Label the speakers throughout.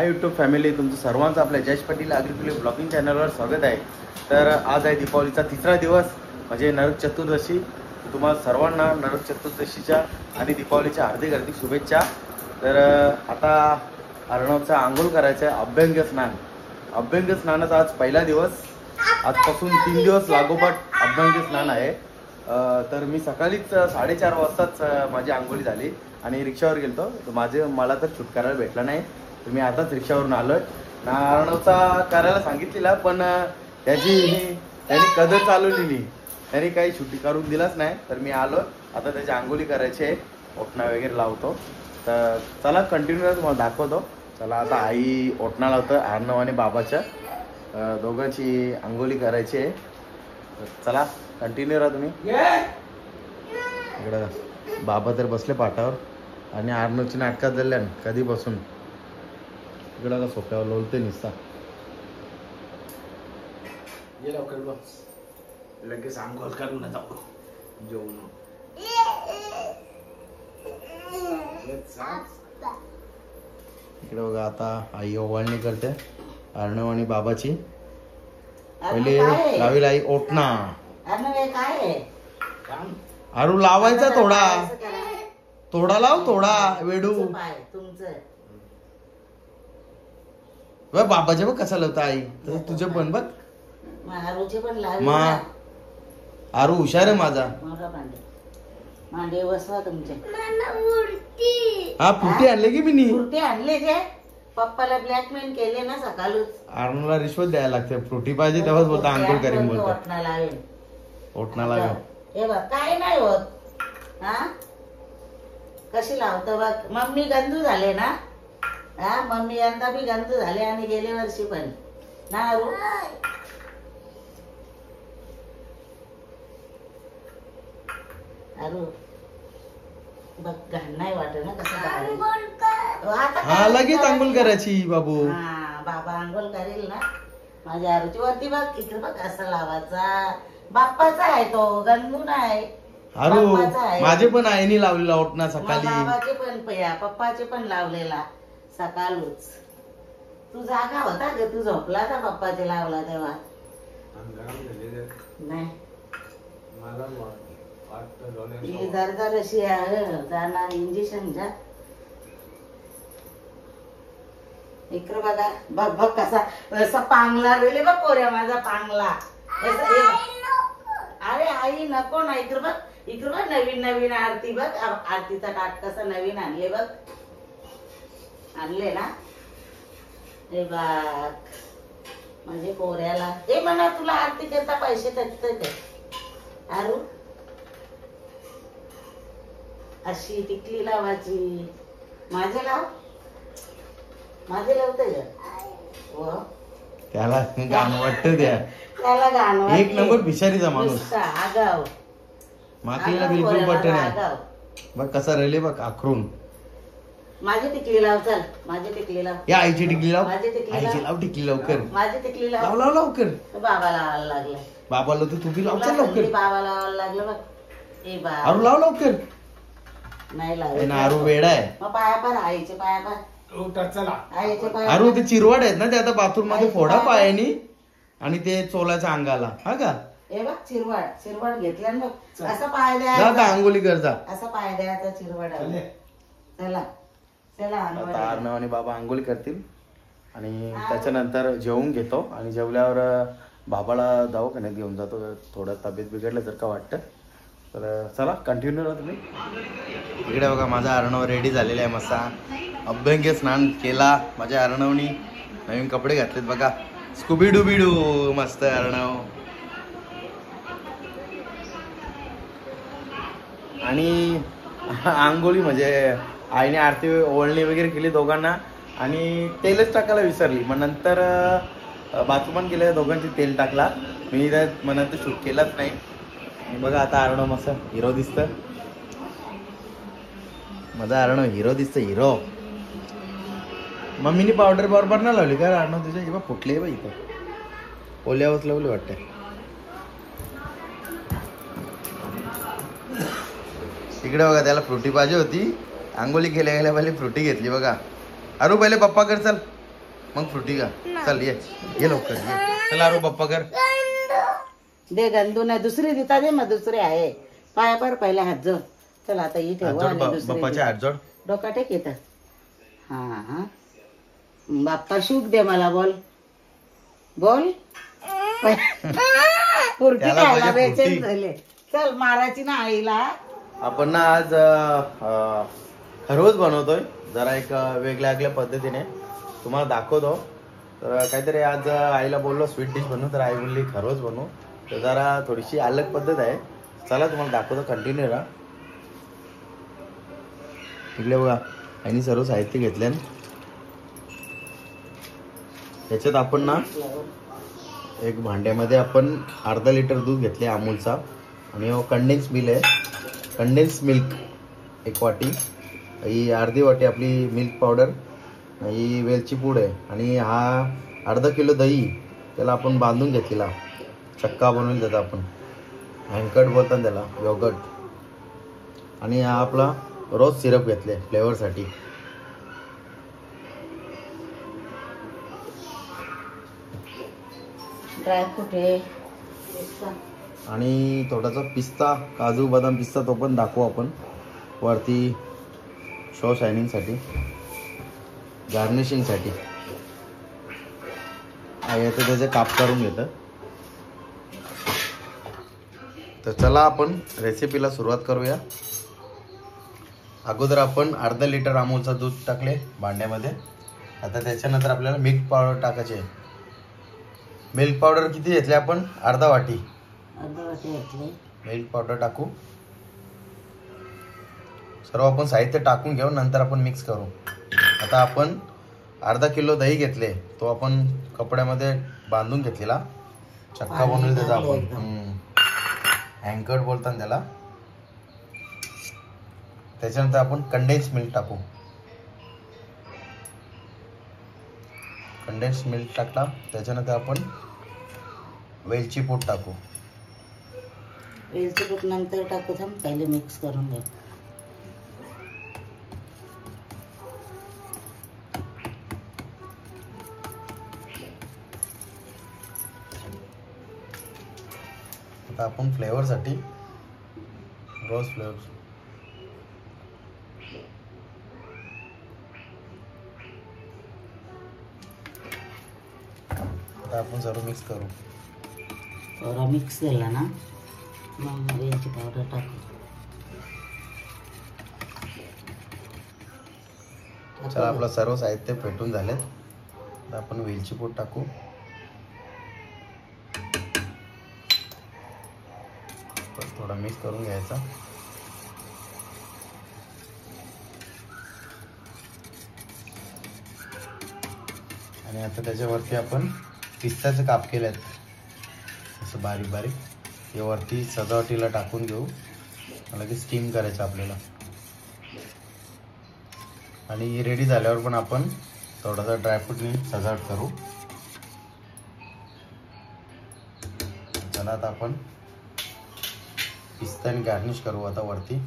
Speaker 1: Hi YouTube family, तुमचं सर्वांचं आपल्या जयेश पाटील ॲग्रिकल्चर ब्लॉगिंग चॅनलवर स्वागत आहे. तर आज आहे दीपावलीचा तिसरा दिवस म्हणजे नरक चतुर्दशी. तुम्हाला सर्वांना नरक चतुर्दशीच्या आणि दीपावलीच्या हार्दिक हार्दिक शुभेच्छा. तर आता अर्णवचा आंघोळ करायचं आहे. अभ्यंग स्नानाचा आज पहिला दिवस. आजपासून 3 दिवस लागोपाठ अभ्यंग स्नान आहे. तर मी सकाळीच 4:30 वाजताच माझी आंघोळी झाली आणि रिक्षावर गेलतो. तर मला तर शूट करायला भेटला नाही, तर मी आताच रिक्षावरून आलोय. अर्णवचा करायला सांगितलेला, पण त्यांनी कदर चालवली नाही. त्यांनी काही शूटिंग करून दिलाच नाही. तर मी आलो आता, त्याची आंघोळी करायची आहे, ओटणा वगैरे लावतो. तर चला कंटिन्यू तुम्हाला दाखवतो. चला आता आई ओटणा लावतं. अर्णव आणि बाबाच्या दोघांची आंघोळी करायची आहे. चला कंटिन्यू राहा तुम्ही. इकडं बाबा तर बसले पाटावर आणि अर्णवची नाटकात झाल्या कधीपासून. इकडं का सोप्यावर लोलते निसता.
Speaker 2: ये लवकर बस, लगेच आंघोळ करून जाऊ जेवण.
Speaker 1: इकडे बघा आता आई ओवाळणी करते अर्णव आणि बाबाची. पहिले लावी लाई ओटणा. अरू लावायचा थोडा लाव, थोडा वेडू. बघ बाबाचे बघ कसा लावता आई. तुझे पण बघ, आरू हुशार आहे माझा.
Speaker 3: मांडे बसवा तुमचे.
Speaker 1: हा फुटी आणले की मी
Speaker 3: फ्रुटी आणले जे पप्पाला ब्लॅकमेल केले ना सकाळच.
Speaker 1: अर्णवला रिश्वत द्यायला लागते. फ्रुटी पाहिजे तेव्हाच बोलतो आंघोळ करीन बोलतो.
Speaker 3: ओटणा लावेल,
Speaker 1: ओटणा लावेल.
Speaker 3: हे बघ काय नाही होत. हा कशी लावतो बघ. मम्मी गंजू झाले ना. हा मम्मी यंदा बी गंजू झाले आणि गेल्या वर्षी पण ना. अरू बघ घाण नाही वाटत ना कसं.
Speaker 1: हा लगेच आंघोळ करायची बाबू.
Speaker 3: हा बाबा आंघोळ करेल ना. माझ्या आरूची वरती बघ, इकडे बघ असं लावायचा. बाप्पाचा आहे तो, गंजू नाही.
Speaker 1: अरू माझे पण आईनी लावलेला ओटणा सकाळी.
Speaker 3: बाबाचे पण पप्पाचे पण लावलेला सकाळूच. तू जागा होता ग, तू झोपला का पप्पाचे लावला तेव्हा? नाही जर अशी जाणार इंजेक्शन घ्या. इकडं बघा, बघ बघ कसा पांगला रेले बघ पोऱ्या माझा पांगला. अरे आई नको ना. इकडं बघ, इकडं बघ नवीन आरती बघ. आरतीचा ताट कसा नवीन आणले बघ. आणले ना. हे बघ माझे पोऱ्याला. हे म्हणा तुला आरती करता पैसे देते ते. अरू अशी टिकली लावायची. माझे लाव, माझे लावते ग.
Speaker 1: त्याला गाणं वाटतं द्या.
Speaker 3: त्याला गाणं
Speaker 1: एक नंबर भिशारीचा माणूस.
Speaker 3: आगाव
Speaker 1: मातीला बिलकुल पटत नाही. बघ कसा रेले बघ आखरून.
Speaker 3: माझी टिकली लाव. चल माझी टिकली लाव.
Speaker 1: या आईची टिकली लाव.
Speaker 3: माझी टिकली
Speaker 1: आईची लाव टिकली लवकर.
Speaker 3: माझी टिकली लाव.
Speaker 1: लाव लवकर.
Speaker 3: बाबा लावायला लागले.
Speaker 1: बाबाला तू तुम्ही लाव लवकर.
Speaker 3: बाबा लावायला लागलं बघ. ए बा
Speaker 1: अरू लाव लवकर.
Speaker 3: नाही लाव.
Speaker 1: अरू वेडा आहे.
Speaker 3: मग पाया पर आईचे पाया पर.
Speaker 2: चला
Speaker 3: आईचे पाया.
Speaker 1: अरू ते चिरवाड आहेत ना, ते आता बाथरूम मध्ये फोडा पायानी आणि ते चोलाच्या अंगाला. हा का
Speaker 3: हे बघ चिरवाड घेतल्या ना बघ. असं पाय
Speaker 1: जा
Speaker 3: द्यायचा.
Speaker 1: अंघोळी कर जा.
Speaker 3: असं पाय द्यायचा चिरवाड. चला चला
Speaker 1: आता अर्णव आणि बाबा आंघोळी करतील आणि त्याच्यानंतर जेवून घेतो. आणि जेवल्यावर बाबाला दवाखान्यात घेऊन जातो. थोडं तब्येत बिघडलं जर का वाटतं. तर चला कंटिन्यू राहा तुम्ही. इकडे बघा माझा अर्णव रेडी झालेला आहे. मस्त अभ्यंग स्नान केला माझ्या अर्णवनी. नवीन कपडे घातलेत बघा. स्कूबी डुबीडू मस्त अर्णव. आणि आंघोळी म्हणजे आईने आरती ओळणी वगैरे केली दोघांना आणि तेलच टाकायला विसरली. मग नंतर बाथरूमात गेले, दोघांची तेल टाकला. मी मग नंतर शूट केलाच नाही. बघा आता अर्णव मस्त हिरो दिसतं. माझा अर्णव हिरो दिसतं, हिरो. मम्मीनी पावडर बरोबर ना लावली का अर्णव तुझ्या? जेव्हा फुटली आहे बा इथं, ओल्यावरच लावली वाटतं. इकडे बघा त्याला फ्रुटी पाहिजे होती. आंघोळी केल्या गेल्या पहिले फ्रुटी घेतली बघा. अरू पहिले पप्पा कर चल. मग फ्रुटी का चल ये लवकर ये. चला आरू बाप्पा कर.
Speaker 3: दे गंदू नाही दुसरी देता दे मग दुसरी आहे पायावर पहिला हात जोड. चल आता ही ठेव आणि दुसरी
Speaker 1: बाप्पाच्या हात जोड.
Speaker 3: डोका टेक येत. हा हा बाप्पा शुक दे मला बोल बोल. पुरटी
Speaker 1: त्याला
Speaker 3: खायला
Speaker 1: पाहिजे
Speaker 3: बेचैन
Speaker 1: पुरटी.
Speaker 3: झाले. चल मारायची ना आईला.
Speaker 1: आपण ना आज खरवस बनवतोय जरा एक वेगळ्या पद्धतीने तुम्हाला दाखवतो. तर काहीतरी आज आईला बोललो स्वीट डिश बनवू तर आई बोलली खरवस बनवू. तर जरा थोडीशी अलग पद्धत आहे. चला तुम्हाला दाखवतो कंटिन्यू राहा. इकडे बघा आईने सर्व साहित्य घेतले. त्याच्यात आपण ना एक भांड्यामध्ये आपण अर्धा लिटर दूध घेतले अमूलचा आणि कंडेन्स मिल्क आहे. कंडेन्स मिल्क एक वाटी. ही अर्धी वाटी आपली मिल्क पावडर. ही वेलची पूड आहे आणि हा अर्धा किलो दही त्याला आपण बांधून घेतलेला चक्का बनवून देतो आपण. हँकट बोलतात त्याला योगर्ट. आणि हा आपला रोज सिरप घेतले फ्लेवरसाठी.
Speaker 3: ड्रायफ्रूट आहे
Speaker 1: आणि थोडासा पिस्ता काजू बदाम पिस्ता तो पण दाखवू आपण वरती शो शायनिंगसाठी गार्निशिंगसाठी. येतं त्याचे काप करून घेतं. तर चला आपण रेसिपीला सुरुवात करूया. अगोदर आपण अर्धा लिटर अमूलचं दूध टाकले भांड्यामध्ये. आता त्याच्यानंतर आपल्याला मिल्क पावडर टाकायची आहे. मिल्क पावडर किती घेतली आपण अर्धा वाटी मिल्क पावडर टाकू. सर्व आपण साहित्य टाकून घेऊ नंतर आपण मिक्स करू. आता आपण अर्धा किलो दही घेतले तो आपण कपड्यामध्ये बांधून घेतलेला चक्का बनवून त्याचा आपण अँकर्ड बोलतात त्याला. त्याच्यानंतर आपण कंडेन्स मिल्क टाकू. कंडेन्स मिल्क टाकला. त्याच्यानंतर आपण वेलची पूड टाकू.
Speaker 3: वेलची पूड नंतर टाकू. थांब पहिले मिक्स करून घे.
Speaker 1: आता आपण फ्लेवरसाठी रोज फ्लेवर आता आपण सर्व मिक्स करू.
Speaker 3: थोडा मिक्स केला ना मग वेलची पावडर टाकू.
Speaker 1: चला आपलं सर्व साहित्य पेटून झाले. आता आपण वेलची पूड टाकू. थोडा मिक्स करून घ्यायचा. आणि आता त्याच्यावरती आपण पिस्त्याचे काप केलेत असं बारीक बारीक. हे वरती सजावटीला टाकून घेऊ. लगेच स्टीम करायचं आपल्याला. आणि रेडी झाल्यावर पण आपण थोडासा ड्रायफ्रूटने सजावट करू. चला आता आपण पिस्ताने गार्निश करू आता वरती.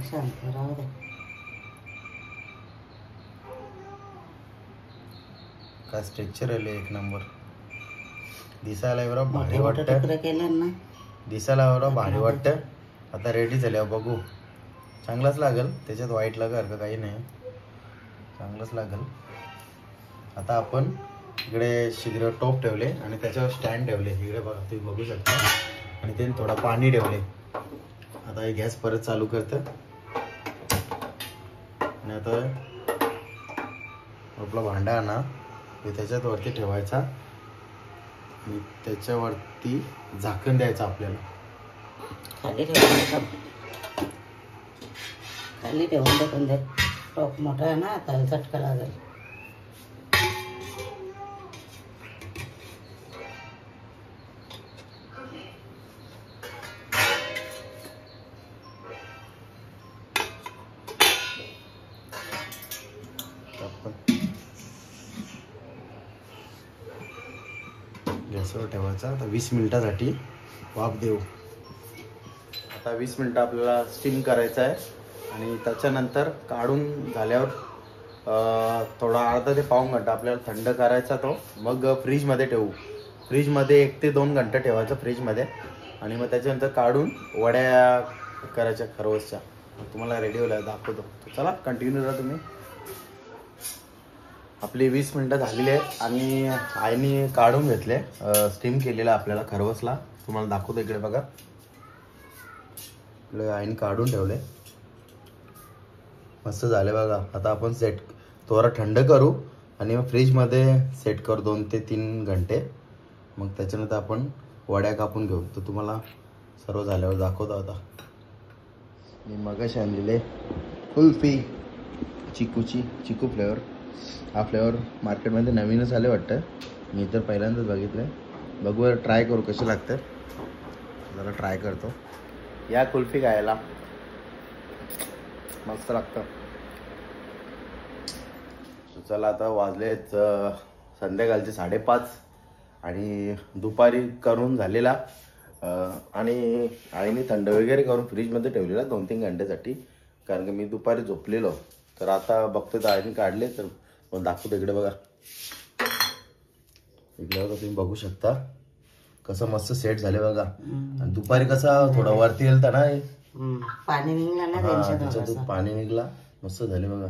Speaker 3: शांत राहू दे.
Speaker 1: काय स्ट्रक्चर आले एक नंबर. दिसायला एवढं भारी
Speaker 3: मोठं
Speaker 1: वाटतं.
Speaker 3: तुकडं केलं ना
Speaker 1: दिसायला एवढं भारी वाटतं. आता रेडी झाल्यावर बघू. चांगलाच लागेल. त्याच्यात वाईट लागायसारखं काही नाही. चांगलंच लागेल. आता आपण इकडे शिगरे टोप ठेवले आणि त्याच्यावर स्टँड ठेवले. इकडे बघा तुम्ही बघू शकता. आणि त्याने थोडा पाणी ठेवले. आता हे गॅस परत चालू करतं. आणि आता आपला भांडा आणा ते त्याच्यात वरती ठेवायचा आणि त्याच्यावरती झाकण द्यायचं आपल्याला.
Speaker 3: खाली ठेवून खाली ठेवून दे. पण टॉप मोठा आहे ना त्याला झटका लागेल.
Speaker 1: गॅसवर ठेवायचा. आता 20 मिनिटासाठी वाफ देऊ. आता 20 मिनिटं आपल्याला स्टीम करायचं आहे आणि त्याच्यानंतर काढून झाल्यावर थोडा अर्धा ते पाऊण घंटा आपल्याला थंड करायचा तो, मग फ्रीजमध्ये ठेवू. फ्रीजमध्ये 1 ते 2 घंटे ठेवायचं फ्रीजमध्ये, आणि मग त्याच्यानंतर काढून वड्या करायच्या खरवसच्या. तुम्हाला रेडी व्हायला दाखवतो. चला कंटिन्यू राहा तुम्ही. आपली 20 मिनटं झालेली आहेत आणि आईने काढून घेतले, स्टीम केलेला आपल्याला खरवसला. तुम्हाला दाखवतो, इकडे बघा. इकडे आईने काढून ठेवले, मस्त झाले बघा. आता आपण सेट थोडा थंड करू आणि मग फ्रीजमध्ये सेट करू 2 ते 3 घंटे. मग त्याच्यानंतर आपण वड्या कापून घेऊ. तर तुम्हाला सर्व झाल्यावर दाखवतो. आता मी मगाशी आणलेले कुल्फी, चिकू फ्लेवर. हा फ्लेवर मार्केटमध्ये नवीनच आले वाटतं, मी तर पहिल्यांदाच बघितलं आहे. बघू, ट्राय करू कसे लागतं. जरा ट्राय करतो. या कुल्फी खायला मस्त लागतं. चला, आता वाजलेत संध्याकाळचे 5:30 आणि दुपारी करून झालेला, आणि आईने थंड वगैरे करून फ्रीजमध्ये ठेवलेला 2-3 घंट्यासाठी, कारण की मी दुपारी झोपलेलो. तर आता बघतो तर आईने काढले, तर मग दाखवतो. इकडे बघा, इकडे बघा, तुम्ही बघू शकता कसं मस्त सेट झाले बघा. आणि दुपारी कसा थोडा वरती गेलता ना,
Speaker 3: पाणी निघलं ना
Speaker 1: त्याच्यातून पाणी निघला, मस्त झाले बघा.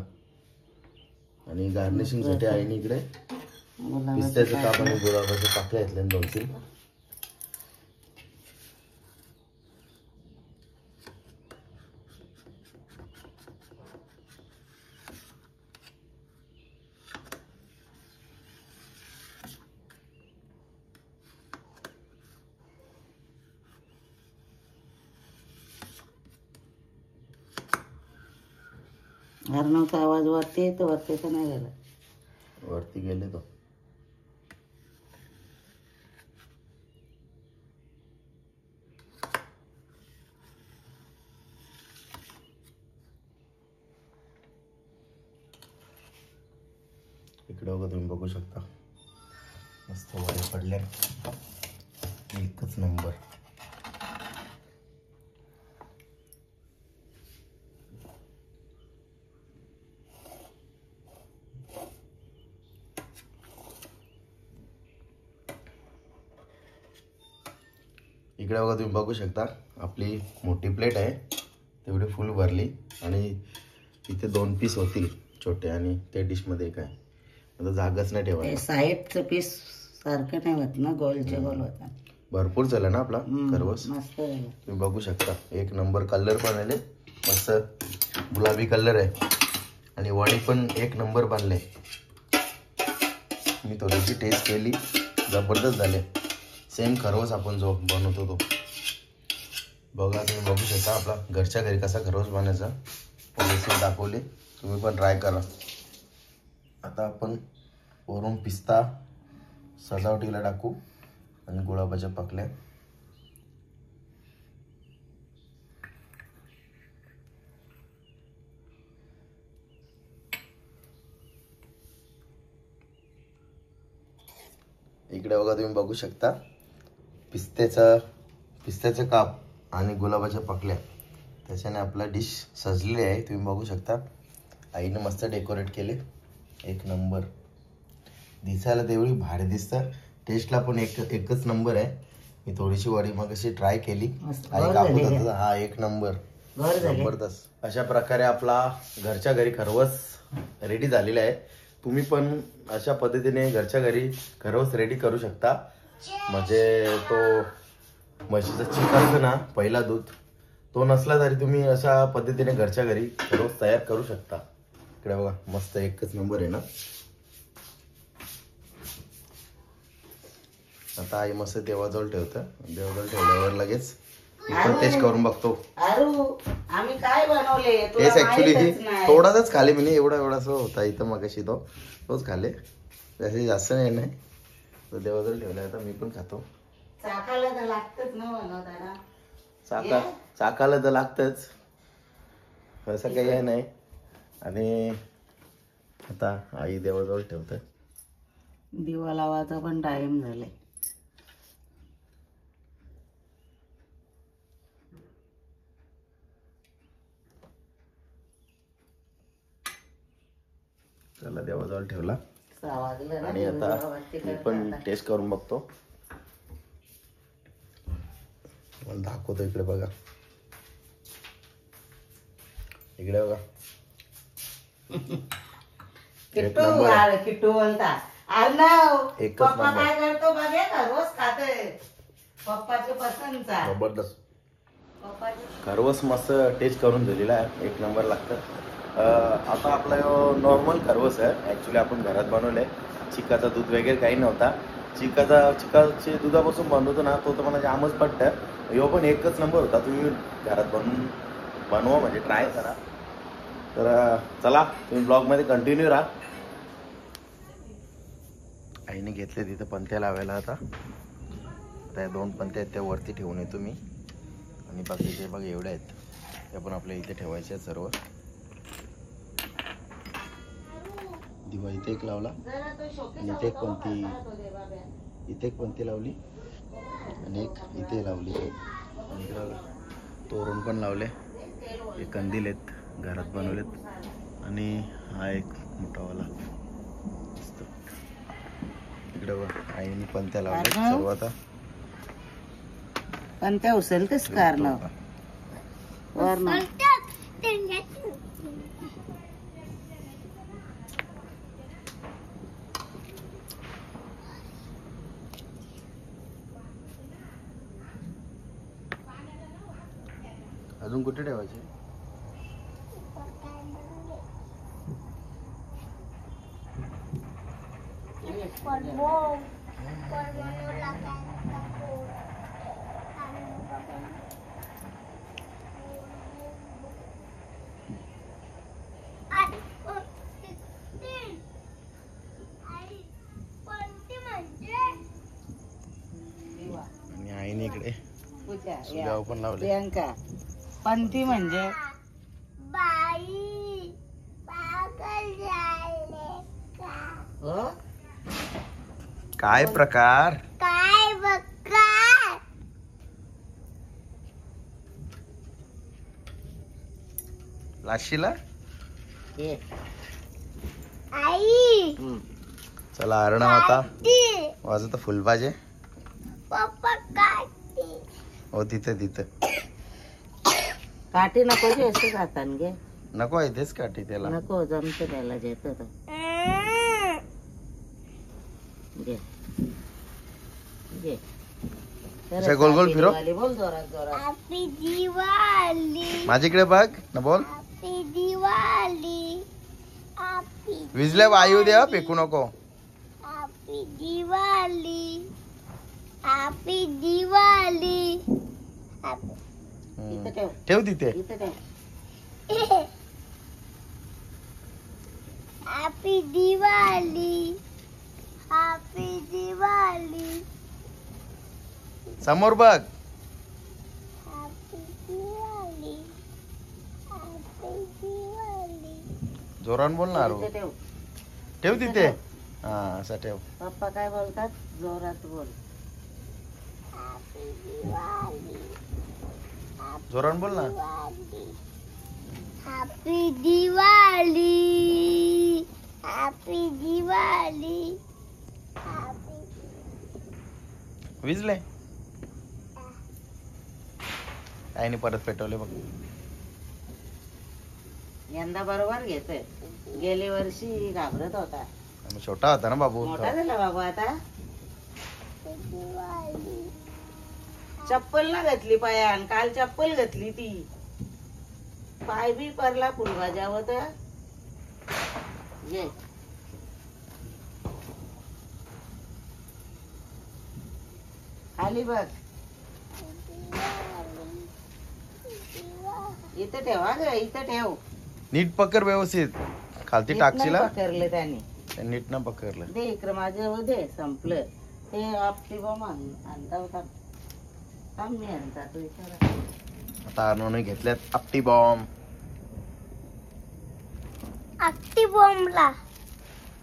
Speaker 1: आणि गार्निशिंग साठी आईने इकडे पिस्त्याचं काप आणि गुलाबाचे पाकळ्या घेतले 2-3.
Speaker 3: हरणाचा आवाज वरती येतो, वरती तर नाही गेला.
Speaker 1: वरती गेले तो. इकडे बघा, तुम्ही बघू शकता मस्त वड्या पडल्या, एकच नंबर. इकडे बघा, तुम्ही बघू शकता आपली मोठी प्लेट आहे तेवढी फुल भरली, आणि इथे 2 पीस होतील छोटे, आणि त्या डिशमध्ये एक आहे. आता जागाच नाही ठेवायला.
Speaker 3: साईडचं पीस सारखं नाही होत ना, गोलचे गोल होतात.
Speaker 1: भरपूर झालं ना आपला खरवस.
Speaker 3: मस्त झालं.
Speaker 1: तुम्ही बघू शकता, एक नंबर. कलर पण आले मस्त, गुलाबी कलर आहे, आणि वडी पण एक नंबर बनले. मी थोडीशी टेस्ट केली, जबरदस्त झाले. सेम खरवस आपण जो बनवतो तो. बघा, तुम्ही बघू शकता आपला घरच्या घरी कसा खरवस बनायचा, रेसिपी दाखवली. तुम्ही पण ट्राय करा. आता आपण वरून पिस्ता सजावटीला टाकू आणि गुलाबाच्या पाकळ्या. इकडे बघा, तुम्ही बघू शकता पिस्त्याचं काप आणि गुलाबाच्या पाकळ्या, त्याच्याने आपला डिश सजलेली आहे. तुम्ही बघू शकता, आईने मस्त डेकोरेट केले, एक नंबर. दिसायला तेवढी भारी दिसतं, टेस्टला पण एकच नंबर आहे. मी थोडीशी वडी मग अशी ट्राय केली, आई कापून होता. हा, एक नंबर, जबरदस्त. अशा प्रकारे आपला घरच्या घरी खरवस रेडी झालेला आहे. तुम्ही पण अशा पद्धतीने घरच्या घरी खरवस रेडी करू शकता. म्हणजे तो म्हशीचं चीक असतं ना, पहिला दूध, तो नसला तरी तुम्ही अशा पद्धतीने घरच्या घरी खरवस तयार करू शकता. इकडे बघा, मस्त एकच नंबर आहे ना. आता आई मस्त देवाजवळ ठेवतं, देवाजवळ ठेवल्यावर लगेच टेस्ट करून बघतो.
Speaker 3: आम्ही काय बनवले
Speaker 1: तेच ऍक्च्युली थोडाच खाले मी, एवढाच होता इथं मगाशी, तोच खाले, त्याचे जास्त नाही. तर देवाजवळ ठेवलाय, आता मी पण खातो.
Speaker 3: चाकाला तर लागतच ना बनवताना,
Speaker 1: चाकाला तर लागतच, असं काही आहे नाही. आणि आता आई देवाजवळ ठेवत.
Speaker 3: दिवा लावायचा पण टाइम झाले.
Speaker 1: त्याला देवाजवळ ठेवला
Speaker 3: 6 वाजले ना.
Speaker 1: आणि आता मी पण टेस्ट करून बघतो. मला दाखवतो इकडे बघा, इकडे बघा.
Speaker 3: किट्टू बोलता अर्णव
Speaker 1: एकच
Speaker 3: पप्पा
Speaker 1: नंबर.
Speaker 3: काय करतो बघे का, रोज खाते पप्पाचे पसंतचा.
Speaker 1: जबरदस्त
Speaker 3: पप्पाचे
Speaker 1: खरवस मस्त टेस्ट करून दिलेला आहे, 1 नंबर लागतं. आता आपला नॉर्मल खरवस आहे. ॲक्च्युली आपण घरात बनवलं आहे. चिकाचा दूध वगैरे काही नव्हता. चिकाचे दुधापासून बनवतो ना, तो तर मला जामच पडतं. ह्यो पण एकच नंबर होता. तुम्ही घरात बनवा म्हणजे ट्राय करा. तर चला तुम्ही ब्लॉगमध्ये कंटिन्यू राहा. आईने घेतले तिथं पंत्या लावायला. आता त्या 2 पंत्या आहेत त्या वरती ठेवून येतो मी. आणि बाकीचे बघ एवढे आहेत, ते पण आपल्या इथे ठेवायचे आहेत सर्व. दिवा इथे एक लावला, आणि इथे एक पंती लावली, आणि एक इथे लावली. आणि इकडं तोरण पण लावले. हे कंदील आहेत घरात बनवलेत. आणि हा एक मोठावाला मस्त. इकडे आईने पंत्या लावल्या सर्व. आता
Speaker 3: पण त्या उचलतेच कारण वरण
Speaker 1: अजून कुठे ठेवायचे? आणि आईने इकडे सुजाव पण लावले.
Speaker 3: प्रियांका पंथी म्हणजे हो
Speaker 1: काय प्रकार?
Speaker 4: काय बघा
Speaker 1: लाशीला
Speaker 3: हे
Speaker 4: आई
Speaker 1: चला अर्णव आता वाजत फुलभाजे.
Speaker 4: पप्पा काठी
Speaker 1: हो तिथे
Speaker 3: काठी नको जे असे जातान गे
Speaker 1: नको इथेच काठी त्याला.
Speaker 3: नको जमते त्याला जेत घे घे
Speaker 1: अशा गोल गोल फिरव.
Speaker 3: बोल जोरात जोरात.
Speaker 4: हॅपी दिवाळी
Speaker 1: माझ्याकडे बघ ना, बोल.
Speaker 4: हॅपी दिवाळी हॅपी
Speaker 1: विजल्या वायू दे, फेकू नको.
Speaker 4: हॅपी दिवाळी हॅपी दिवाळी
Speaker 3: इथं ठेव
Speaker 1: ठेव तिथे.
Speaker 3: इथं ठेव.
Speaker 4: हॅपी दिवाळी हॅपी दिवाळी
Speaker 1: समोर बघ.
Speaker 4: हॅपी दिवाळी हॅपी दिवाळी
Speaker 1: जोरान बोलणार.
Speaker 3: इथं ठेव.
Speaker 1: ठेव तिथे. हा असं ठेव.
Speaker 3: पप्पा काय बोलतात जोरात बोल.
Speaker 4: हॅपी दिवाळी
Speaker 1: जोरान बोल ना.
Speaker 4: हॅपी दिवाळी हॅपी दिवाळी
Speaker 1: विजले आईने परत पेटवले बघ.
Speaker 3: यंदा बरोबर घेतोय. गेल्या वर्षी घाबरत होता.
Speaker 1: छोटा होता ना बाबू.
Speaker 3: मोठा झाला बाबू आता. चप्पल ना घातली पायान. काल चप्पल घातली ती. पाय बी परला फुलभाज्या होत्या. ये खाली बघ. इथं ठेवा ग इथं ठेव.
Speaker 1: नीट पकड व्यवस्थित. खालती टाकशीला.
Speaker 3: पकडले त्याने.
Speaker 1: नीट न पकडलं.
Speaker 3: दे इकडं माझं दे संपलं. ते आपली बॉम्ब आणता होता. थांब मी आणता तू विचारा.
Speaker 1: आता अर्णवने घेतल्यात आपटी बॉम्ब.
Speaker 4: अक्टी बॉम्बला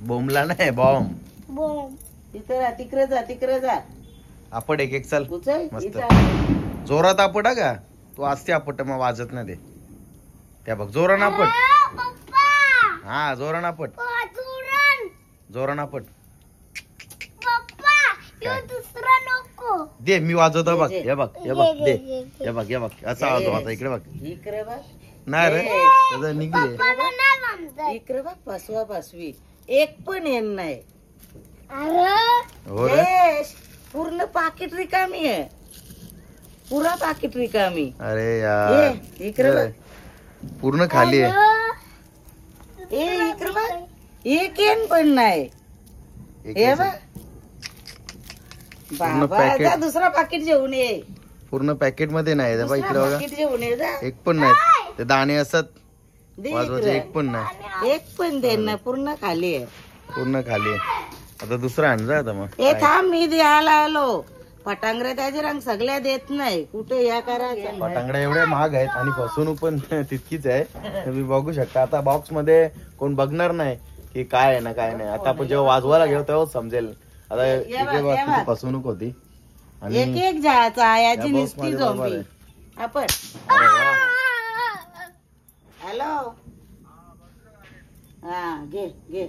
Speaker 1: बॉम्बला नाही बॉम्ब.
Speaker 4: बॉम्ब
Speaker 3: तिथे जा तिकडे जा.
Speaker 1: आपट एक चल.
Speaker 3: उचल
Speaker 1: मस्त.
Speaker 3: इथं.
Speaker 1: जोरात आपटा का तू असते आपट मग वाजत नाही ते. त्या बघ जोरान आपट.
Speaker 4: पप्पा
Speaker 1: हा जोरान आपट.
Speaker 4: वाजू
Speaker 1: जोरानं आपट.
Speaker 4: पप्पा यो दुसरा नको.
Speaker 1: दे मी वाजवतो बघ. हे बघ हे बघ दे.
Speaker 4: ये.
Speaker 1: हे बघ हे बघ असा वाजवायचा. इकडे बघ.
Speaker 3: इकडे बघ.
Speaker 1: नाही रे त्याचं निघले.
Speaker 4: पप्पा नाही म्हणताय.
Speaker 3: इकडे बघ. पाचवा पाचवी एक पण येण नाही.
Speaker 4: अरे
Speaker 1: हो रे.
Speaker 3: यश, पूर्ण पाकिट रिकामी आहे. पुरा पाकिट रिकामी.
Speaker 1: अरे यार
Speaker 3: इकडे बघ.
Speaker 1: पूर्ण खाली आहे.
Speaker 3: इकडे बघ. एक येण पण नाही.
Speaker 1: एक
Speaker 3: हे बघ.
Speaker 1: पूर्ण
Speaker 3: बाबा
Speaker 1: packet.
Speaker 3: जा दुसरा पाकिट घेऊन ये.
Speaker 1: पूर्ण पॅकेट मध्ये नाही. बघ इकडे बघा.
Speaker 3: पाकिट घेऊन ये जा.
Speaker 1: एक पण नाही. ते दाणे असतात
Speaker 3: दे
Speaker 1: वाजवायचे.
Speaker 3: इकडे.
Speaker 1: एक पण नाही.
Speaker 3: एक पण दे ना. पूर्ण खाली आहे.
Speaker 1: पूर्ण खाली आहे. आता दुसरा आण जा आता मग.
Speaker 3: ए थांब मी द्यायला आलो. पटांगऱ्या त्याचे रंग सगळ्या देत नाही. कुठे या करायचं.
Speaker 1: फटांगड्या एवढ्या महाग आहेत आणि फसवणूक पण तितकीच आहे. तुम्ही बघू शकता. आता बॉक्स मध्ये कोण बघणार नाही की काय आहे ना काय नाही. आता आपण जेव्हा वाजवायला घेऊ तेव्हा समजेल. आता इकडे बघ किती फसवणूक होती. आणि
Speaker 3: एक एक जायचा याची
Speaker 1: या box
Speaker 3: निस्ती
Speaker 1: मध्ये बरोबर
Speaker 3: झोंबी.
Speaker 1: आहे.
Speaker 3: आपण
Speaker 1: अरे वा.
Speaker 3: हॅलो. हा घे घे.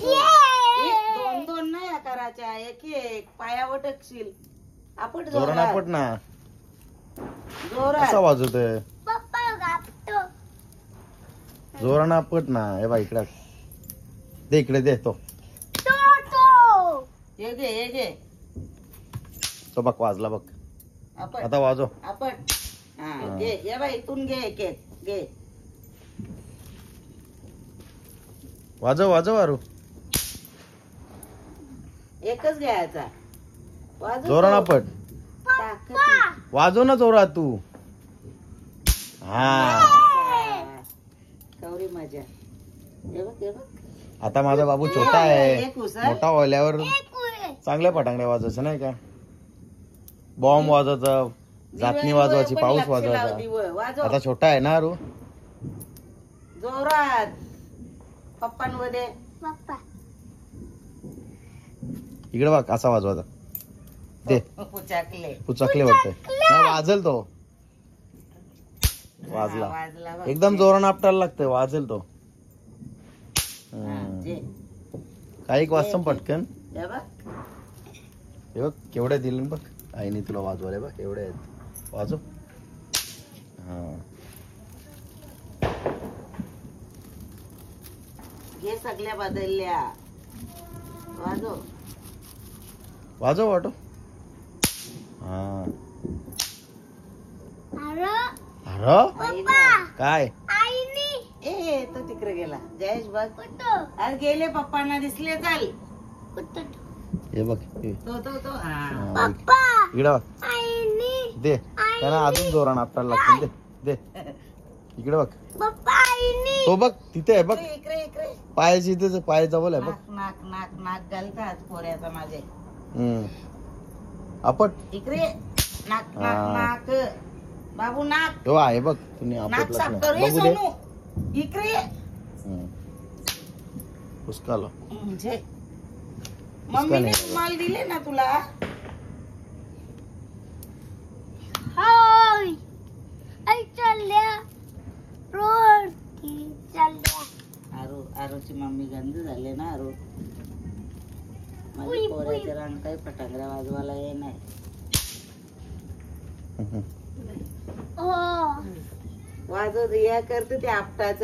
Speaker 3: दोन दोन नाही आकाराच्या. एक एक पायावर टकशील. आपण
Speaker 1: जोरानं आपट ना.
Speaker 3: जोरात.
Speaker 1: कसा वाजवतोय.
Speaker 4: पप्पा गापतो.
Speaker 1: जोरानं आपट ना. हे बघ इकडे दे. इकडे दे तो.
Speaker 4: तो
Speaker 3: हे घे हे घे.
Speaker 1: तो बघ वाजला बघ.
Speaker 3: आपण
Speaker 1: आता वाजव.
Speaker 3: आपण हा घे. ये बाई इथून घे एक एक घे.
Speaker 1: वाजव वाजव आरू.
Speaker 3: एकच घ्यायचा. वाजव
Speaker 1: जोरानं
Speaker 3: तो.
Speaker 1: आपट.
Speaker 3: ताकद नाही.
Speaker 1: वाजव ना जोरात तू. हा
Speaker 3: कवरी मजा. हे बघ हे बघ.
Speaker 1: आता माझा बाबू छोटा आहे.
Speaker 3: एक उसळ.
Speaker 1: मोठा व्हायल्यावर
Speaker 4: कुरे.
Speaker 1: चांगल्या फटांगड्या वाजवायचं नाही का. बॉम्ब वाजवायचा. जातनी
Speaker 3: दिवं
Speaker 1: वाजवायची.
Speaker 3: पण
Speaker 1: पाऊस
Speaker 3: लक्ष लाव,
Speaker 1: वाजवायचा.
Speaker 3: दिवं. वाजव
Speaker 1: आता छोटा आहे ना आरू.
Speaker 3: जोरात. पप्पांमध्ये
Speaker 4: पप्पा
Speaker 1: इकडे बघ असा वाजवायचा. दे
Speaker 3: पुचाकले.
Speaker 1: पुचकले वाटतंय. नाही वाजेल तो. वाजला.
Speaker 3: वाजला बघ.
Speaker 1: एकदम जोरानं आपटायला लागतंय. वाजेल तो.
Speaker 3: हा, जे.
Speaker 1: काही वाजतं पटकन.
Speaker 3: हे बघ.
Speaker 1: हे बघ केवढ्या दिले बघ. आईने तुला वाजवायला बघ एवढे आहेत. वाजव. हा
Speaker 3: घे सगळ्या बदलल्या. वाजव.
Speaker 1: वाजव वाटो. हा
Speaker 4: अरे
Speaker 1: अरे
Speaker 3: आईनं.
Speaker 1: काय
Speaker 4: आईनी
Speaker 3: ए तो तिकडे गेला. जयेश बघ.
Speaker 4: कुठं
Speaker 3: आज गेले पप्पांना दिसले. चाल.
Speaker 4: कुठं
Speaker 1: हे बघ हे.
Speaker 3: तो हा.
Speaker 1: हा,
Speaker 4: पप्पा
Speaker 1: इकडे बघ.
Speaker 4: आईनी
Speaker 1: दे त्यांना अजून जोरानं आपटायला लागतं. दे दे इकडे बघ.
Speaker 4: पप्पा आईनी
Speaker 1: तो बघ तिथे आहे बघ.
Speaker 3: इकडे इकडे.
Speaker 1: पायाची इथेच पाय जवळ आहे बघ.
Speaker 3: नाक नाक नाक नाक घालतात पोऱ्याचा माझे.
Speaker 1: आपट.
Speaker 3: इकडे नाक नाक
Speaker 1: हा.
Speaker 3: नाक. बाबू नाक
Speaker 1: हो आहे बघ. तुम्ही
Speaker 3: नाक
Speaker 1: आपटलाच
Speaker 3: साफ
Speaker 1: नाही.
Speaker 3: करू हे
Speaker 1: बघू दे.
Speaker 3: सोनू. इकडे
Speaker 1: पुसकाला.
Speaker 3: म्हणजे मम्मीने
Speaker 1: नाही.
Speaker 3: रुमाल दिले ना तुला.
Speaker 4: हाय आई चालल्या रोड चालल्या
Speaker 3: आरू आरूची मम्मी गंद झाले ना. आरू
Speaker 4: उई,
Speaker 3: माझ्या
Speaker 4: उई.
Speaker 3: पोऱ्याच्या रांग काही फटांगड्या वाजवायला ये नाही.
Speaker 4: हो
Speaker 3: वाजव या करते ते आपटाच.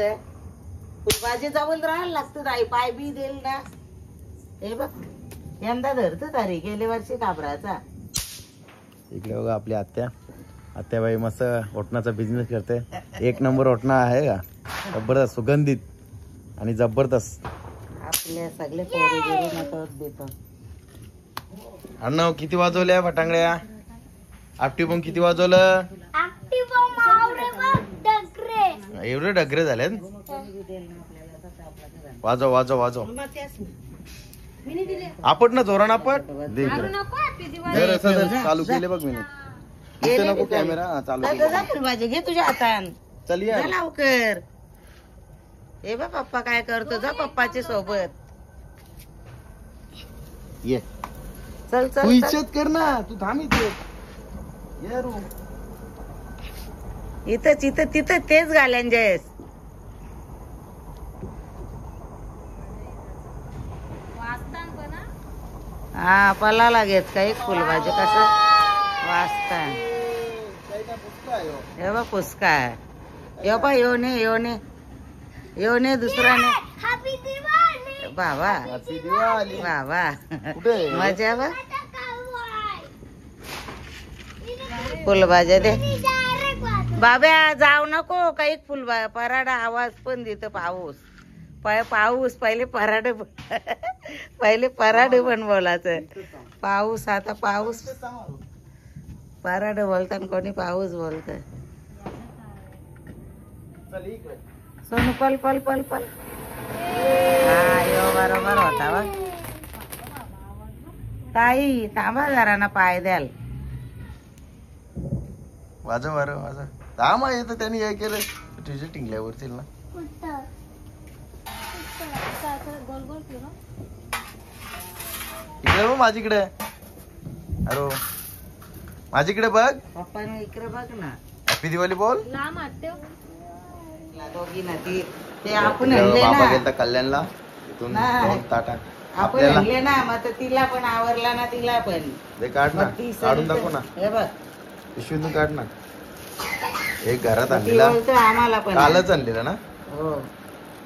Speaker 3: माझे जवळ राहायला लागतं. आई पाय बी देईल ना. हे बघ यंदा धरतो तारी. गेल्या वर्षी घाबराचा.
Speaker 1: इकडे बघा आपली आत्या. आत्याबाई मस्त ओटणाचा बिझनेस करते. एक नंबर ओटणा आहे का. जबरदस्त सुगंधित आणि जबरदस्त.
Speaker 3: आपल्या सगळे पोरे गेले ना तर देतो.
Speaker 1: अण्णा किती वाजवल्या फटांगड्या. आपटी पण किती वाजवलं.
Speaker 4: आपटी बॉम्ब आवरे बघ डगरे
Speaker 1: एवढे डगरे झालेत. वाजव वाजव वाजव. आपट ना जोरानं आपट. दे इकडे. धर असं धर. चालू केले बघ मी. इथे नको कॅमेरा. हा, चालू केले.
Speaker 3: भाजी घे तुझ्या हातान.
Speaker 1: चल या.
Speaker 3: जा लवकर. हे बघ पप्पा काय करतो. जा पप्पाच्या सोबत.
Speaker 1: ये
Speaker 3: चल
Speaker 1: तू
Speaker 3: चल चल.
Speaker 1: इच्छेत कर ना. तू थांब इथे. ये रू.
Speaker 3: इथंच इथं तिथं तेच घालेन जयस. हा पलाला घेत का एक फुलभाजी कसं वाचताय हे बघ पुस्का आहे यो बा योने दुसरा ने
Speaker 4: हॅपी दिवाळी
Speaker 3: बाबा
Speaker 1: हॅपी दिवाळी.
Speaker 3: बाबा
Speaker 1: कुठे
Speaker 3: मजा बघ फुलभाज्या दे बाब्या जाऊ नको काही फुलभा पराडा आवाज पण देतो पाऊस पाऊस पहिले पराडे पण बोलायचं पाऊस आता पाऊस पराडे बोलताना कोणी पाऊस बोलत सोनू पल पल पल पल हा यो बरोबर होता बघ ताई थांबा जरा ना पाय द्याल
Speaker 1: वाजा वाजा थांब येतं त्यांनी हे केलं तुझ्या टिंगल्यावरती ना
Speaker 4: गोल गोल फिरव.
Speaker 1: इकडे बघ माझीकडे अरे माझीकडे बघ
Speaker 3: पप्पाने इकडे बघ ना
Speaker 1: हॅपी दिवाळी बोल
Speaker 4: लांब आते
Speaker 3: दोघी ना ती ते आपण आणले
Speaker 1: बाबा
Speaker 3: ना
Speaker 1: गेलता कल्याणला इथून
Speaker 3: नाही.
Speaker 1: 2 ताटा
Speaker 3: आपण
Speaker 1: आपल्याला
Speaker 3: आणले ना मग तर तिला पण आवरला ना तिला पण
Speaker 1: ते काढ ना
Speaker 3: मग ती
Speaker 1: काढून
Speaker 3: सरी
Speaker 1: दाखव ना
Speaker 3: हे बघ
Speaker 1: पिशवीतून काढ ना एक घरात
Speaker 3: ती
Speaker 1: आणलेला
Speaker 3: बोलतो आम्हाला पण
Speaker 1: कालच आणलेला ना
Speaker 3: हो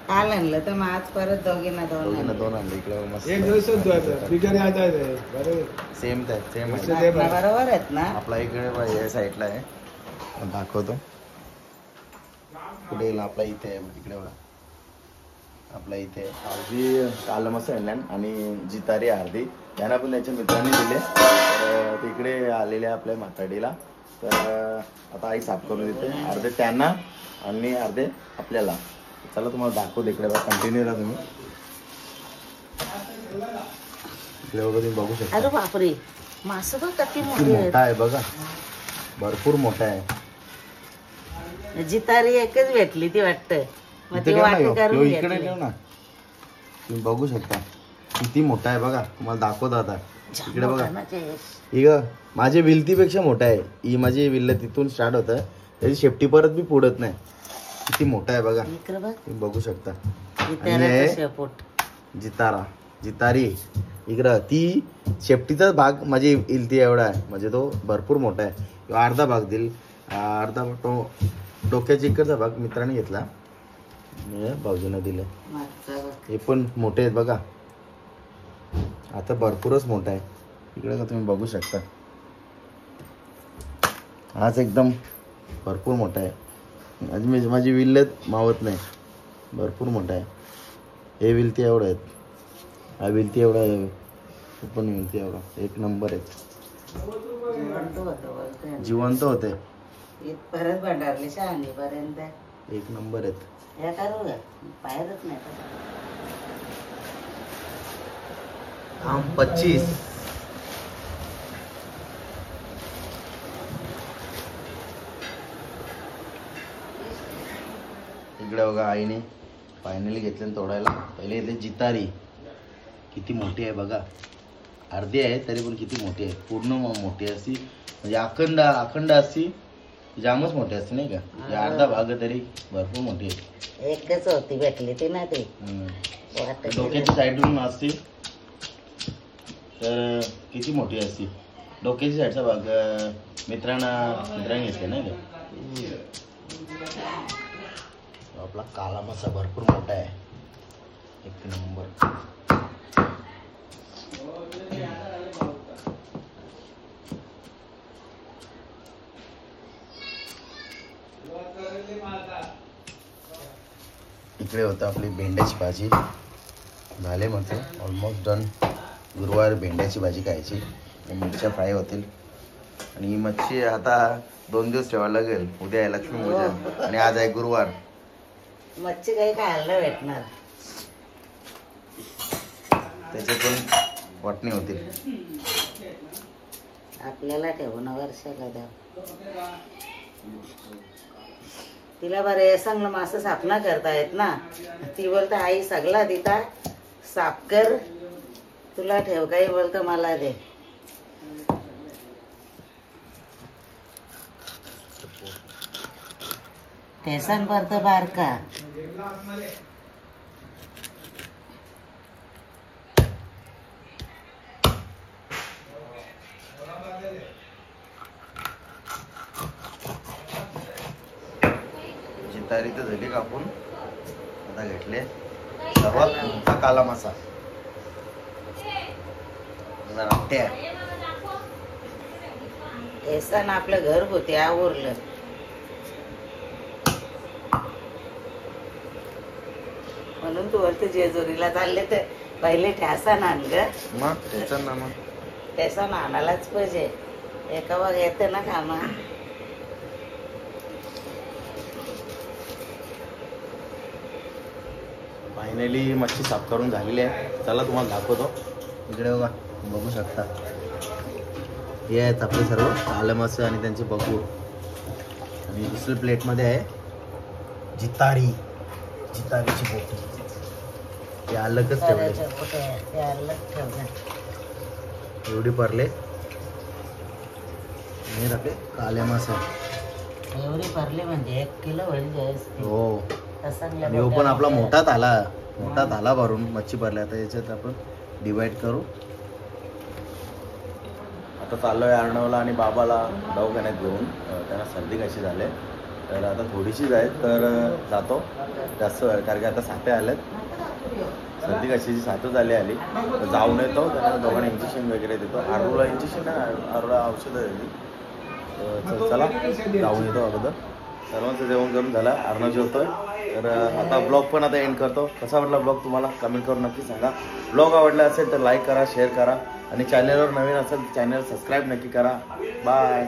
Speaker 3: काल आणलं तर मग आज परत दोघींना
Speaker 1: दोघींना
Speaker 3: दोन
Speaker 1: 2 आणले इकडे मस्त
Speaker 2: एक दिवस बिगर याद आहे बरोबर
Speaker 1: सेम सेम आहे
Speaker 2: ते बघ.
Speaker 3: बरोबर आहेत ना
Speaker 1: आपला इकडे बघ, या साईडला आहे मग दाखवतो कुठे गेला आपला इथे आहे इकडे बघा आपला इथे अर्धी काल मस्त आणल्या आणि जितारी अर्धी त्यांना पण त्याच्या मित्रांनी दिले तर तिकडे आलेले आपल्या माताडीला तर आता आई साफ करून देते अर्धे त्यांना आणि अर्धे आपल्याला चला तुम्हाला दाखवतो इकडे बघा कंटिन्यू राहा तुम्ही इकडे बघा तुम्ही बघू शकता
Speaker 3: अरे बापरे मासं बघ किती
Speaker 1: किती
Speaker 3: मोठी
Speaker 1: मोठा आहे बघा भरपूर मोठा आहे
Speaker 3: आहे जितारी एकच भेटली ती वाटतं मग
Speaker 1: इथे
Speaker 3: ती
Speaker 1: ठेव ना
Speaker 3: वाटी
Speaker 1: ह्यो.
Speaker 3: करून
Speaker 1: ह्यो इकडे
Speaker 3: घेतली.
Speaker 1: ठेव ना तुम्ही बघू शकता किती मोठा आहे बघा तुम्हाला दाखवतो आता
Speaker 3: जाम
Speaker 1: इकडे बघा
Speaker 3: मोठा ना जयेश.
Speaker 1: ही ग माझी विलतीपेक्षा मोठा आहे ही माझी विल्ल तिथून स्टार्ट होतं त्याची शेपटी परत मी पुढत नाही किती मोठा आहे बघा
Speaker 3: इकडे बघ
Speaker 1: तुम्ही बघू शकता
Speaker 3: जिताऱ्याचं
Speaker 1: हे-
Speaker 3: शेपूट
Speaker 1: जितारी इकडं ती शेपटीचाच भाग माझी इलती एवढा आहे म्हणजे तो भरपूर मोठा आहे तो अर्धा भाग देईल अर्धा तो डोक्याच्या इकडचा भाग मित्राने घेतला मी भाऊजींना दिलं
Speaker 3: मागचा बघ.
Speaker 1: हे पण मोठे आहेत बघा आता भरपूरच मोठा आहे इकडे का तुम्ही बघू शकता हाच एकदम भरपूर मोठा आहे माझी विल्लत मावत नाही भरपूर मोठा आहे हे विलती एवढं आहेत हा विलती एवढा आहे हे पण विलती एवढा एक नंबर आहेत
Speaker 3: जिवंत होतं बोलतोय.
Speaker 1: जिवंत होते
Speaker 3: इथपर्यंत भंडारले शहाणी पर्यंत
Speaker 1: एक नंबर आहेत
Speaker 3: हे करू ग बाहेरच नाही का?
Speaker 1: 25 इकडे बघा आईने फायनली घेतले तोडायला पहिले घेतले जितारी किती मोठी आहे बघा अर्धी आहे तरी पण किती मोठी आहे पूर्ण मोठी असती म्हणजे अखंड असती जामच मोठी असते नाही का हे अर्धा भाग तरी भरपूर मोठी आहे
Speaker 3: एकच होती भेटली ती ना ती वाटत
Speaker 1: डोक्याची साईडून असते तर किती मोठी असते डोक्याची साईडचा भाग मित्रांनी घेतले नाही का आपला काला मसा भरपूर मोठा आहे एक नंबर इकडे होतं आपली भेंड्याची भाजी झाले म्हणजे ऑलमोस्ट डन गुरुवार भेंड्याची भाजी खायची मिरच्या फ्राय होतील आणि ही मच्छी आता 2 दिवस ठेवायला लागेल उद्या आहे लक्ष्मी पूजन आणि आज आहे गुरुवार
Speaker 3: मच्छी काही खायला भेटणार
Speaker 1: त्याच्यातून वाटणी होतील
Speaker 3: आपल्याला ठेवून वर्षाला द्या तिला बरे सांगलं मासं साफ ना करता येत ना ती बोलते आई सगळा तिथं साफ कर तुला ठेव काही बोलतं मला दे ठेसन परत बारका
Speaker 1: तयारी तर झाली कापून. आता घेतले सर्वात मोठा काला मासा.
Speaker 3: ना आपलं घरगुती आवरलं. म्हणून तू बोलते जेजुरीला चालले तर पहिले ठ्यासन आण ग.
Speaker 1: मग त्याचं ना मग
Speaker 3: ठ्यासन आणायलाच पाहिजे. एका बघ येते ना कामा.
Speaker 1: फायनली मच्छी साफ करून झालेली आहे. चला तुम्हाला दाखवतो. इकडे बघा, बघू शकता. हे आहेत आपले सर्व काले मासे आणि त्यांचे बघू. आणि दुसऱ्या प्लेटमध्ये आहे जितारीची पोटी. ते अलगच ठेवले. एवढी परले हे आपले काले मासे.
Speaker 3: एवढी भरली म्हणजे 1 किलो होईल जास्त.
Speaker 1: हो. आणि हो पण आपला मोठा थाला भरून मच्छी भरल्या. आता याच्यात आपण डिवाइड करू. आता चाललोय अर्णवला आणि बाबाला दवाखान्यात घेऊन. त्यांना सर्दी कशी झाली तर आता थोडीशीच आहे तर जातो. जास्त कारण की आता साथे आल्यात. सर्दी कशीची साथच आली तर जाऊन येतो. त्यांना दोघांना इंजेक्शन वगैरे देतो. आरूला इंजेक्शन आहे, आरूला औषधं दिली. चला जाऊन येतो अगोदर. सर्वांचं जेवण करून झालं. अर्णव जेवतोय. तर आता ब्लॉग पण आता एंड करतो. कसा वाटला ब्लॉग तुम्हाला कमेंट करून नक्की सांगा. ब्लॉग आवडला असेल तर लाईक करा, शेअर करा आणि चॅनलवर नवीन असेल तर चॅनल सबस्क्राईब नक्की करा. बाय.